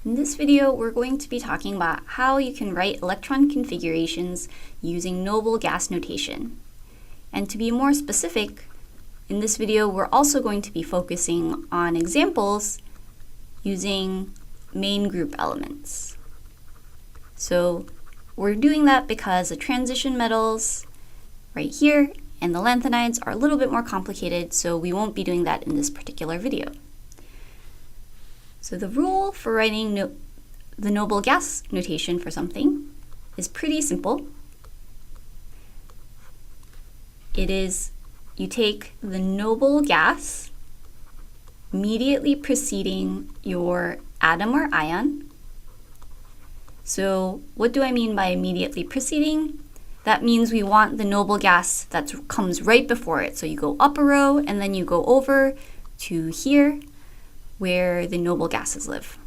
In this video, we're going to be talking about how you can write electron configurations using noble gas notation. And to be more specific, in this video, we're also going to be focusing on examples using main group elements. So we're doing that because the transition metals right here and the lanthanides are a little bit more complicated, so we won't be doing that in this particular video. So the rule for writing the noble gas notation for something is pretty simple. It is you take the noble gas immediately preceding your atom or ion. So what do I mean by immediately preceding? That means we want the noble gas that comes right before it. So you go up a row and then you go over to here where the noble gases live.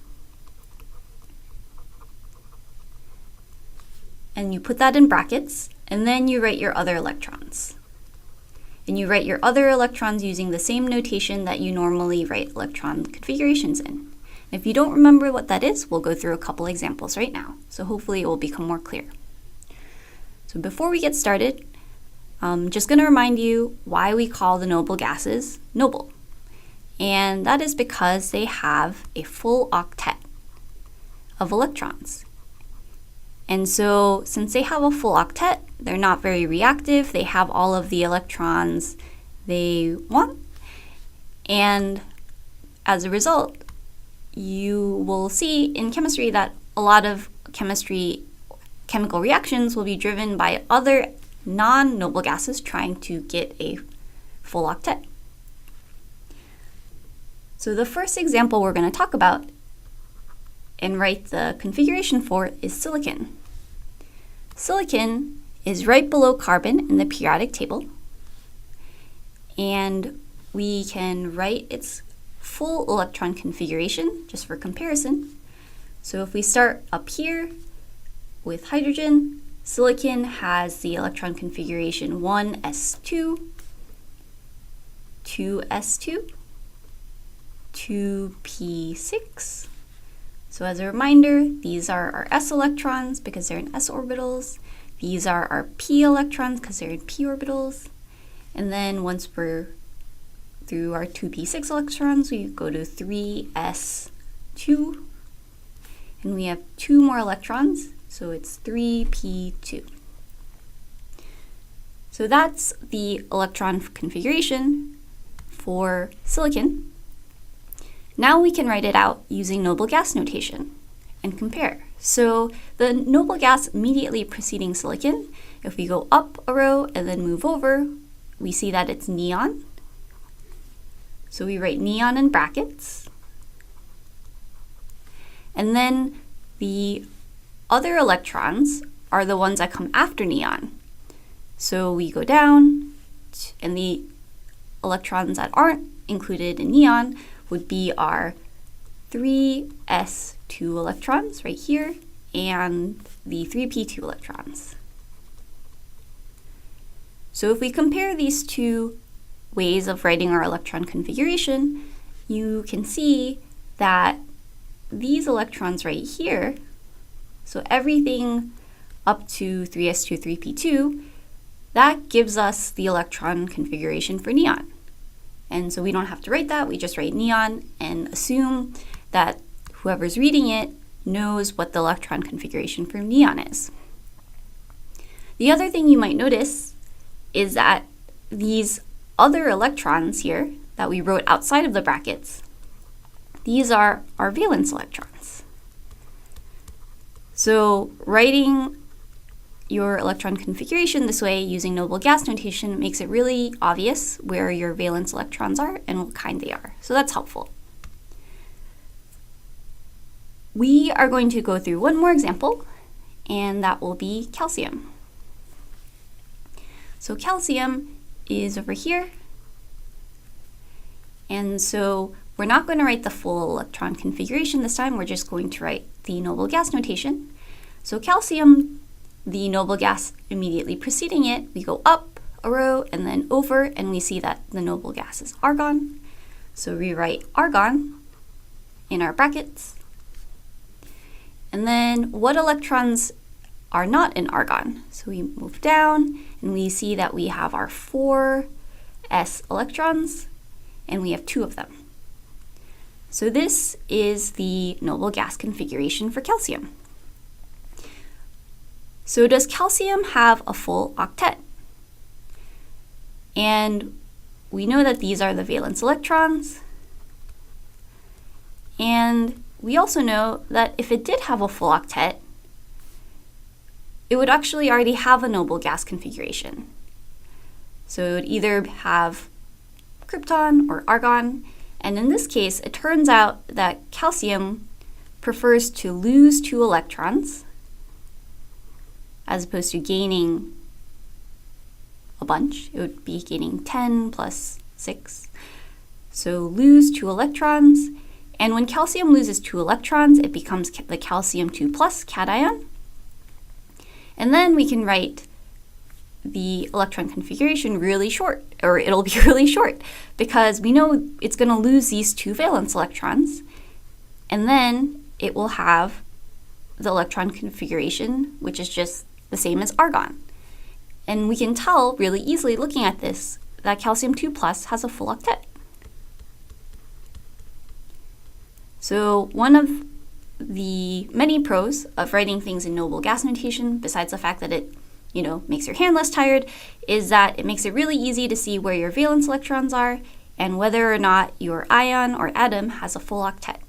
And you put that in brackets, and then you write your other electrons. And you write your other electrons using the same notation that you normally write electron configurations in. And if you don't remember what that is, we'll go through a couple examples right now. So hopefully it will become more clear. So before we get started, I'm just going to remind you why we call the noble gases noble. And that is because they have a full octet of electrons. And so since they have a full octet, they're not very reactive. They have all of the electrons they want. And as a result, you will see in chemistry that a lot of chemical reactions will be driven by other non-noble gases trying to get a full octet. So the first example we're going to talk about and write the configuration for is silicon. Silicon is right below carbon in the periodic table, and we can write its full electron configuration just for comparison. So if we start up here with hydrogen, silicon has the electron configuration 1s2, 2s2, 2p6. So as a reminder, these are our s electrons because they're in s orbitals. These are our p electrons because they're in p orbitals. And then once we're through our 2p6 electrons, we go to 3s2. And we have two more electrons, so it's 3p2. So that's the electron configuration for silicon. Now we can write it out using noble gas notation and compare. So the noble gas immediately preceding silicon, if we go up a row and then move over, we see that it's neon. So we write neon in brackets. And then the other electrons are the ones that come after neon. So we go down, and the electrons that aren't included in neon would be our 3s2 electrons right here and the 3p2 electrons. So if we compare these two ways of writing our electron configuration, you can see that these electrons right here, so everything up to 3s2, 3p2, that gives us the electron configuration for neon. And so we don't have to write that, we just write neon and assume that whoever's reading it knows what the electron configuration for neon is. The other thing you might notice is that these other electrons here that we wrote outside of the brackets, these are our valence electrons. So writing your electron configuration this way using noble gas notation makes it really obvious where your valence electrons are and what kind they are. So that's helpful. We are going to go through one more example, and that will be calcium. So calcium is over here. And so we're not going to write the full electron configuration this time. We're just going to write the noble gas notation. So calcium, the noble gas immediately preceding it, we go up a row and then over, and we see that the noble gas is argon. So we write argon in our brackets. And then what electrons are not in argon? So we move down and we see that we have our 4 s electrons, and we have 2 of them. So this is the noble gas configuration for calcium. So does calcium have a full octet? And we know that these are the valence electrons. And we also know that if it did have a full octet, it would actually already have a noble gas configuration. So it would either have krypton or argon, and in this case, it turns out that calcium prefers to lose 2 electrons as opposed to gaining a bunch. It would be gaining 10 plus 6. So lose 2 electrons, and when calcium loses 2 electrons, it becomes the calcium 2 plus cation. And then we can write the electron configuration really short, or it'll be really short, because we know it's going to lose these 2 valence electrons, and then it will have the electron configuration, which is just the same as argon. And we can tell really easily looking at this that calcium 2 plus has a full octet. So one of the many pros of writing things in noble gas notation, besides the fact that it makes your hand less tired, is that it makes it really easy to see where your valence electrons are and whether or not your ion or atom has a full octet.